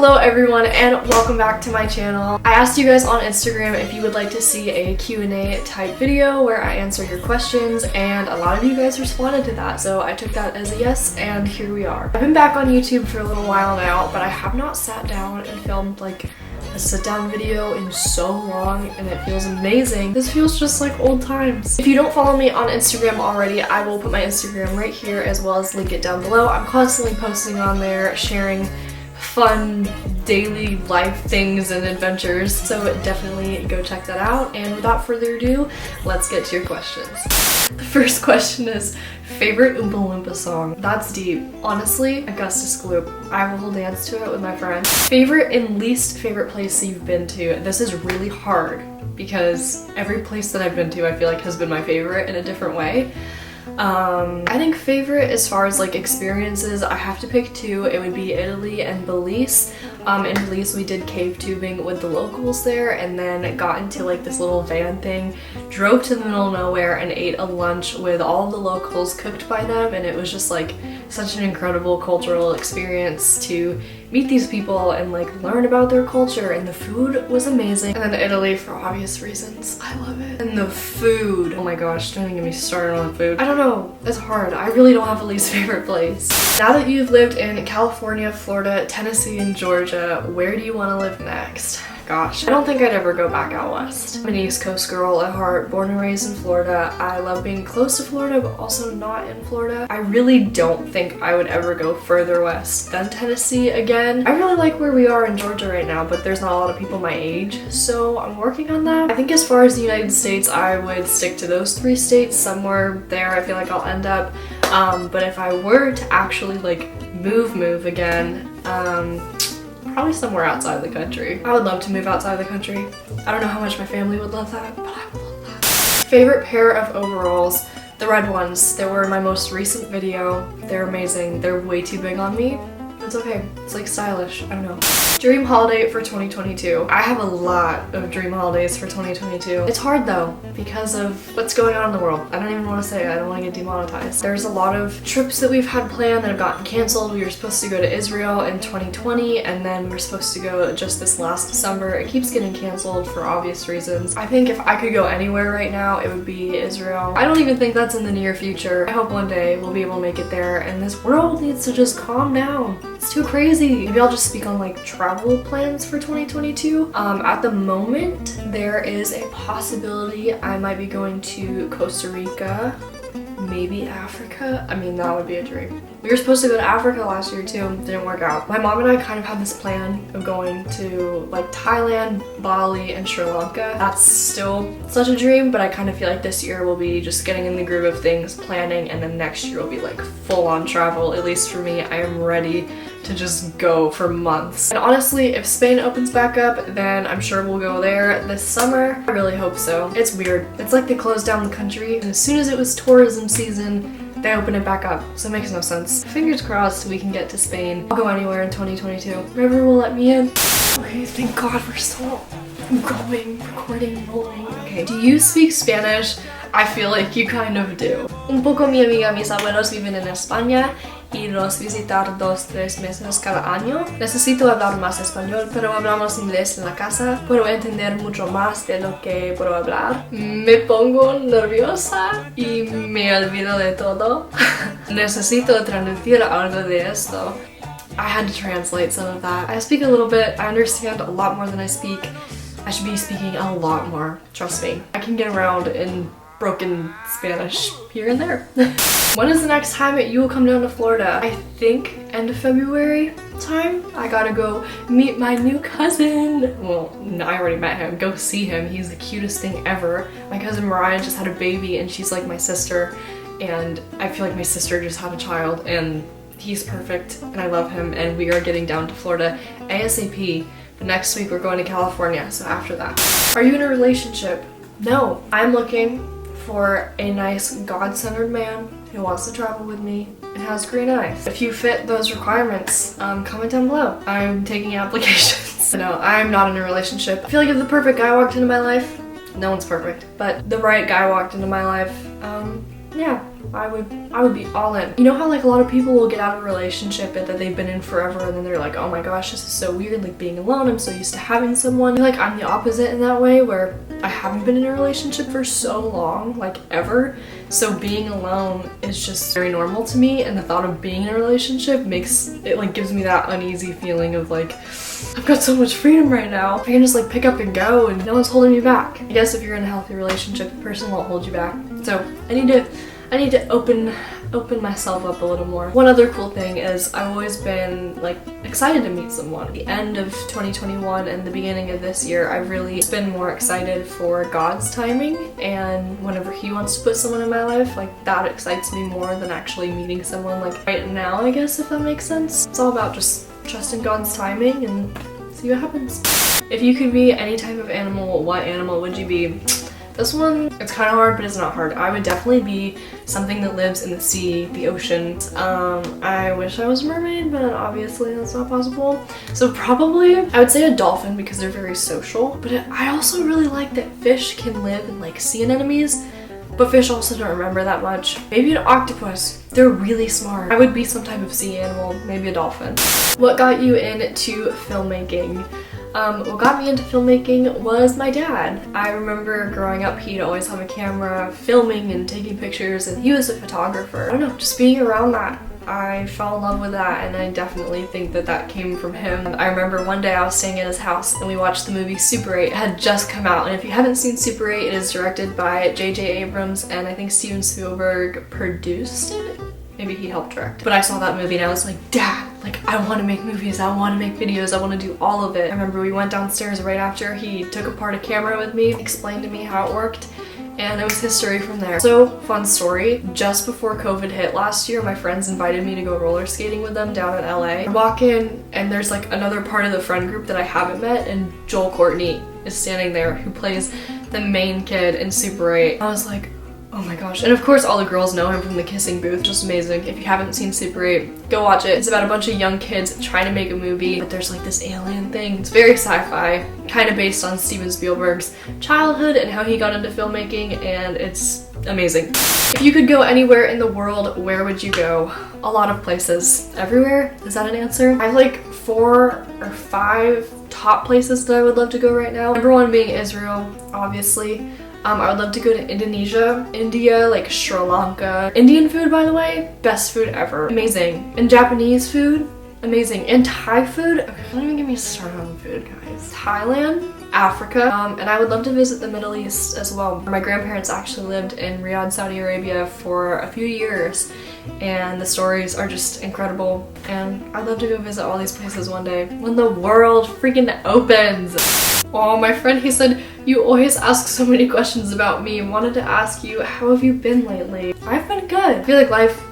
Hello everyone and welcome back to my channel. I asked you guys on Instagram if you would like to see a Q&A type video where I answer your questions, and a lot of you guys responded to that, so I took that as a yes, and here we are. I've been back on YouTube for a little while now, but I have not sat down and filmed like a sit-down video in so long, and it feels amazing. This feels just like old times. If you don't follow me on Instagram already, I will put my Instagram right here as well as link it down below. I'm constantly posting on there, sharing fun daily life things and adventures, so definitely go check that out. And without further ado, let's get to your questions. The first question is, favorite Oompa Loompa song? That's deep. Honestly, Augustus Gloop. I will dance to it with my friends. Favorite and least favorite place that you've been to? This is really hard because every place that I've been to I feel like has been my favorite in a different way. I think favorite as far as like experiences, I have to pick two. It would be Italy and Belize. In Belize we did cave tubing with the locals there, and then got into like this little van thing, drove to the middle of nowhere and ate a lunch with all of the locals cooked by them, and it was just like such an incredible cultural experience to meet these people and like learn about their culture, and the food was amazing. And then Italy for obvious reasons. I love it. And the food, oh my gosh, don't even get me started on food. I don't know, it's hard. I really don't have a least favorite place. Now that you've lived in California, Florida, Tennessee, and Georgia, where do you want to live next? Gosh, I don't think I'd ever go back out west. I'm an East Coast girl at heart, born and raised in Florida. I love being close to Florida, but also not in Florida. I really don't think I would ever go further west than Tennessee again. I really like where we are in Georgia right now, but there's not a lot of people my age, so I'm working on that. I think as far as the United States, I would stick to those 3 states. Somewhere there I feel like I'll end up. But if I were to actually like move again, probably somewhere outside the country. I would love to move outside the country. I don't know how much my family would love that, but I would love that. Favorite pair of overalls? The red ones. They were in my most recent video. They're amazing. They're way too big on me. It's okay. It's like stylish. I don't know. Dream holiday for 2022. I have a lot of dream holidays for 2022. It's hard though because of what's going on in the world. I don't even want to say it. I don't want to get demonetized. There's a lot of trips that we've had planned that have gotten canceled. We were supposed to go to Israel in 2020, and then we're supposed to go just this last December. It keeps getting canceled for obvious reasons. I think if I could go anywhere right now, it would be Israel. I don't even think that's in the near future. I hope one day we'll be able to make it there, and this world needs to just calm down. It's too crazy. Maybe I'll just speak on like travel plans for 2022. At the moment, there is a possibility I might be going to Costa Rica, maybe Africa. I mean, that would be a dream. We were supposed to go to Africa last year too, didn't work out. My mom and I kind of had this plan of going to like Thailand, Bali, and Sri Lanka. That's still such a dream, but I kind of feel like this year will be just getting in the groove of things, planning, and then next year will be like full on travel. At least for me, I am ready to just go for months. And honestly, if Spain opens back up, then I'm sure we'll go there this summer. I really hope so. It's weird. It's like they closed down the country, and as soon as it was tourism season, they open it back up, so it makes no sense. Fingers crossed we can get to Spain. I'll go anywhere in 2022. River will let me in. Okay, thank God we're still going, recording, rolling. Okay, do you speak Spanish? I feel like you kind of do. Un poco mi amiga, mis abuelos viven en España y los visitar 2-3 meses cada año. Necesito hablar más español, pero hablamos inglés en la casa. Puedo entender mucho más de lo que puedo hablar. Me pongo nerviosa y me olvido de todo. Necesito traducir algo de esto. I had to translate some of that. I speak a little bit. I understand a lot more than I speak. I should be speaking a lot more. Trust me. I can get around in broken Spanish here and there. When is the next time you will come down to Florida? I think end of February time. I gotta go meet my new cousin. Well, no, I already met him. Go see him. He's the cutest thing ever. My cousin Mariah just had a baby, and she's like my sister, and I feel like my sister just had a child, and he's perfect, and I love him, and we are getting down to Florida ASAP. But next week we're going to California, so after that. Are you in a relationship? No. I'm looking for a nice God-centered man who wants to travel with me and has green eyes. If you fit those requirements, comment down below. I'm taking applications. No, I'm not in a relationship. I feel like if the perfect guy walked into my life, no one's perfect, but the right guy walked into my life, yeah, I would be all in. You know how like a lot of people will get out of a relationship that they've been in forever and then they're like, oh my gosh, this is so weird, like being alone, I'm so used to having someone. I feel like I'm the opposite in that way, where I haven't been in a relationship for so long, like ever, so being alone is just very normal to me, and the thought of being in a relationship makes it like gives me that uneasy feeling of like, I've got so much freedom right now. I can just like pick up and go and no one's holding me back. I guess if you're in a healthy relationship, the person won't hold you back. So I need to open myself up a little more. One other cool thing is I've always been like excited to meet someone. At the end of 2021 and the beginning of this year, I've really been more excited for God's timing, and whenever He wants to put someone in my life, like that excites me more than actually meeting someone like right now, I guess, if that makes sense. It's all about just trusting God's timing and see what happens. If you could be any type of animal, what animal would you be? This one, it's kind of hard, but it's not hard. I would definitely be something that lives in the sea, the ocean. I wish I was a mermaid, but obviously that's not possible. So probably, I would say a dolphin because they're very social. But I also really like that fish can live in like sea anemones, but fish also don't remember that much. Maybe an octopus. They're really smart. I would be some type of sea animal, maybe a dolphin. What got you into filmmaking? What got me into filmmaking was my dad. I remember growing up, he'd always have a camera filming and taking pictures, and he was a photographer. I don't know, just being around that, I fell in love with that, and I definitely think that that came from him. I remember one day I was staying at his house and we watched the movie Super 8. It had just come out, and if you haven't seen Super 8, it is directed by J.J. Abrams, and I think Steven Spielberg produced it? Maybe he helped direct. But I saw that movie and I was like, Dad, like I want to make movies, I want to make videos, I want to do all of it. I remember we went downstairs right after he took apart a camera with me, explained to me how it worked, and it was history from there. So, fun story, just before COVID hit last year, my friends invited me to go roller skating with them down in LA. I walk in and there's like another part of the friend group that I haven't met, and Joel Courtney is standing there, who plays the main kid in Super 8. I was like, oh my gosh. And of course all the girls know him from the kissing booth. Just amazing. If you haven't seen Super 8, go watch it. It's about a bunch of young kids trying to make a movie, but there's like this alien thing. It's very sci-fi, kind of based on Steven Spielberg's childhood and how he got into filmmaking, and it's amazing. If you could go anywhere in the world, where would you go? A lot of places. Everywhere? Is that an answer? I have like 4 or 5 top places that I would love to go right now. Number 1 being Israel, obviously. I would love to go to Indonesia, India, like Sri Lanka. Indian food, by the way, best food ever. Amazing. And Japanese food, amazing. And Thai food, okay, don't even get me started on food, guys. Thailand, Africa, and I would love to visit the Middle East as well. My grandparents actually lived in Riyadh, Saudi Arabia for a few years, and the stories are just incredible, and I'd love to go visit all these places one day when the world freaking opens. Oh, my friend, he said, you always ask so many questions about me. Wanted to ask you, how have you been lately? I've been good. I feel like life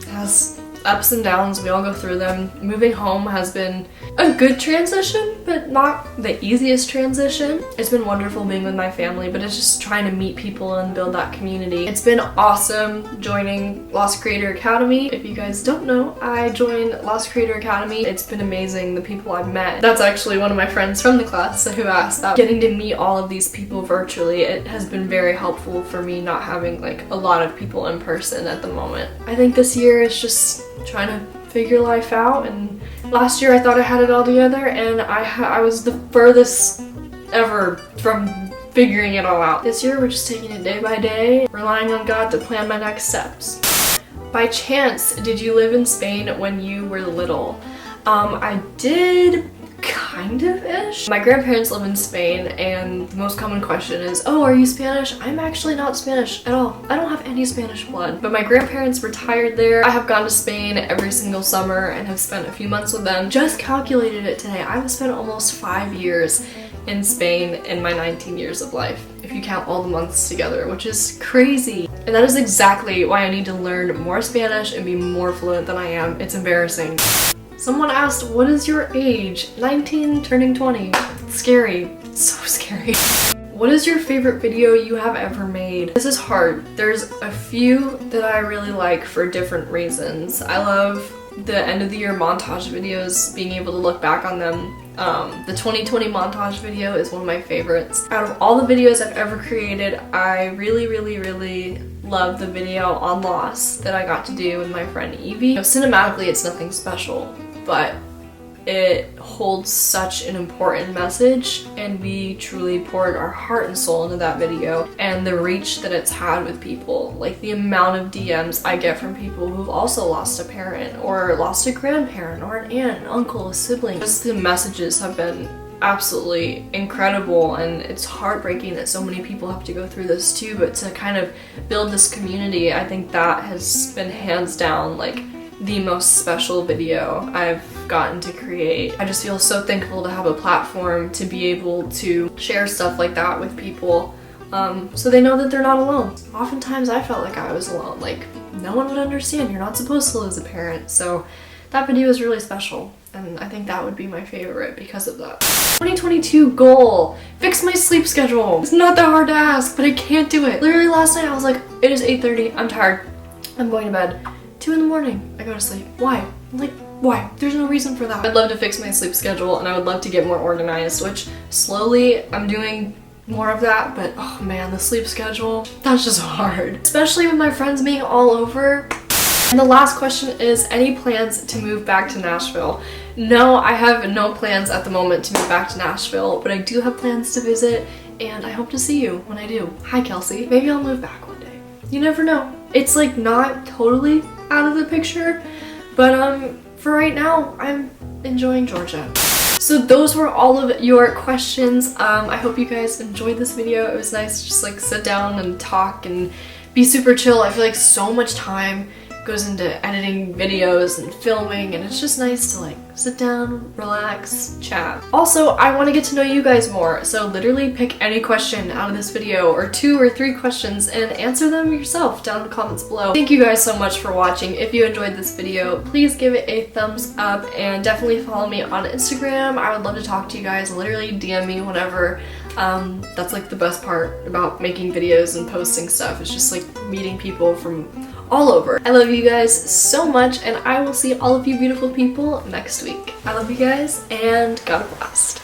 has ups and downs. We all go through them. Moving home has been a good transition, but not the easiest transition. It's been wonderful being with my family, but it's just trying to meet people and build that community. It's been awesome joining Lost Creator Academy. If you guys don't know, I joined Lost Creator Academy. It's been amazing, the people I've met. That's actually one of my friends from the class who asked that. Getting to meet all of these people virtually, it has been very helpful for me not having like a lot of people in person at the moment. I think this year is just trying to figure life out, and last year I thought I had it all together, and I was the furthest ever from figuring it all out. This year we're just taking it day by day, relying on God to plan my next steps. By chance, did you live in Spain when you were little? I did, kind of-ish. My grandparents live in Spain, and the most common question is, oh, are you Spanish? I'm actually not Spanish at all. I don't have any Spanish blood. But my grandparents retired there. I have gone to Spain every single summer and have spent a few months with them. Just calculated it today. I've spent almost 5 years in Spain in my 19 years of life, if you count all the months together, which is crazy. And that is exactly why I need to learn more Spanish and be more fluent than I am. It's embarrassing. Someone asked, what is your age? 19 turning 20. It's scary. It's so scary. What is your favorite video you have ever made? This is hard. There's a few that I really like for different reasons. I love the end of the year montage videos, being able to look back on them. The 2020 montage video is one of my favorites. Out of all the videos I've ever created, I really love the video on loss that I got to do with my friend Evie. You know, cinematically it's nothing special, but it holds such an important message, and we truly poured our heart and soul into that video, and the reach that it's had with people. Like the amount of DMs I get from people who've also lost a parent or lost a grandparent or an aunt, an uncle, a sibling. Just the messages have been absolutely incredible, and it's heartbreaking that so many people have to go through this too, but to kind of build this community, I think that has been hands down like the most special video I've gotten to create. I just feel so thankful to have a platform to be able to share stuff like that with people, so they know that they're not alone. Oftentimes I felt like I was alone, like no one would understand, you're not supposed to lose a parent. So that video is really special, and I think that would be my favorite because of that. 2022 goal, fix my sleep schedule. It's not that hard to ask, but I can't do it. Literally last night I was like, it is 8:30, I'm tired, I'm going to bed. 2 in the morning, I go to sleep. Why? Like, why? There's no reason for that. I'd love to fix my sleep schedule, and I would love to get more organized, which slowly I'm doing more of that, but oh man, the sleep schedule, that's just hard. Especially with my friends being all over. And the last question is, any plans to move back to Nashville? No, I have no plans at the moment to move back to Nashville, but I do have plans to visit, and I hope to see you when I do. Hi Kelsey. Maybe I'll move back one day. You never know. It's like not totally out of the picture, but for right now I'm enjoying Georgia. So those were all of your questions. I hope you guys enjoyed this video. It was nice to just like sit down and talk and be super chill. I feel like so much time goes into editing videos and filming, and it's just nice to like sit down, relax, chat. Also, I want to get to know you guys more, so literally pick any question out of this video, or 2 or 3 questions, and answer them yourself down in the comments below. Thank you guys so much for watching. If you enjoyed this video, please give it a thumbs up, and definitely follow me on Instagram. I would love to talk to you guys. Literally DM me whenever. That's like the best part about making videos and posting stuff. It's just like meeting people from all over. I love you guys so much, and I will see all of you beautiful people next week. I love you guys, and God bless.